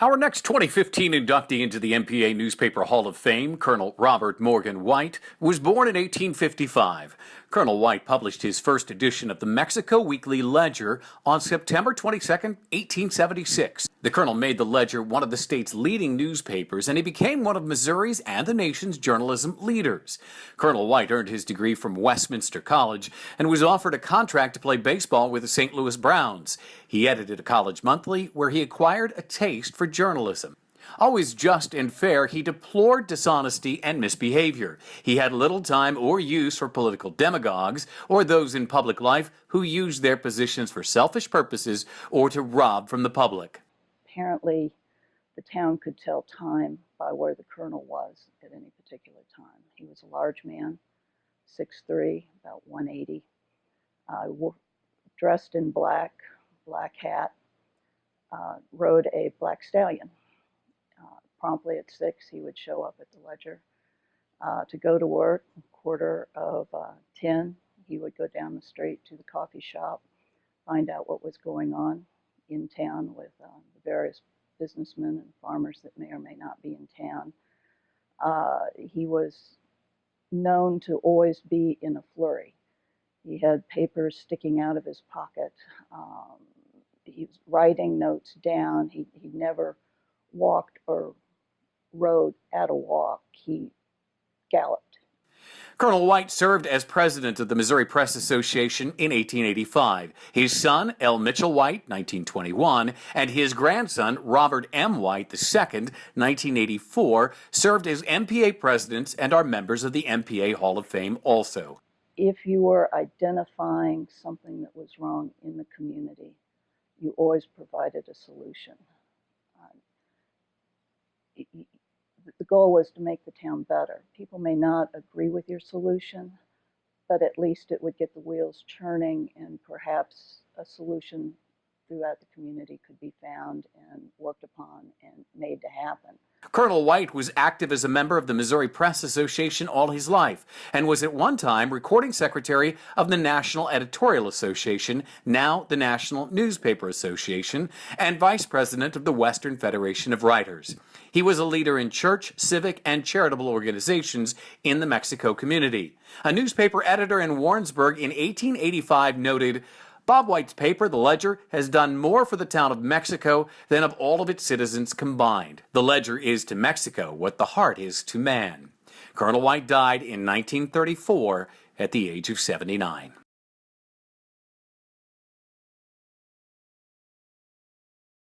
Our next 2015 inductee into the MPA Newspaper Hall of Fame, Colonel Robert Morgan White, was born in 1855. Colonel White published his first edition of the Mexico Weekly Ledger on September 22, 1876. The colonel made the Ledger one of the state's leading newspapers, and he became one of Missouri's and the nation's journalism leaders. Colonel White earned his degree from Westminster College and was offered a contract to play baseball with the St. Louis Browns. He edited a college monthly where he acquired a taste for journalism. Always just and fair, he deplored dishonesty and misbehavior. He had little time or use for political demagogues or those in public life who used their positions for selfish purposes or to rob from the public. Apparently, the town could tell time by where the colonel was at any particular time. He was a large man, 6'3", about 180, dressed in black hat, rode a black stallion. Promptly at 6, he would show up at the Ledger to go to work. 9:45, he would go down the street to the coffee shop, find out what was going on in town with the various businessmen and farmers that may or may not be in town. He was known to always be in a flurry. He had papers sticking out of his pocket. He was writing notes down. He never walked or rode at a walk. He galloped. Colonel White served as president of the Missouri Press Association in 1885. His son, L. Mitchell White, 1921, and his grandson, Robert M. White II, 1984, served as MPA presidents and are members of the MPA Hall of Fame also. If you were identifying something that was wrong in the community, you always provided a solution. The goal was to make the town better. People may not agree with your solution, but at least it would get the wheels churning, and perhaps a solution throughout the community could be found and worked upon and made to happen. Colonel White was active as a member of the Missouri Press Association all his life and was at one time recording secretary of the National Editorial Association, now the National Newspaper Association, and vice president of the Western Federation of Writers. He was a leader in church, civic, and charitable organizations in the Mexico community. A newspaper editor in Warrensburg in 1885 noted, "Bob White's paper, The Ledger, has done more for the town of Mexico than of all of its citizens combined. The Ledger is to Mexico what the heart is to man." Colonel White died in 1934 at the age of 79.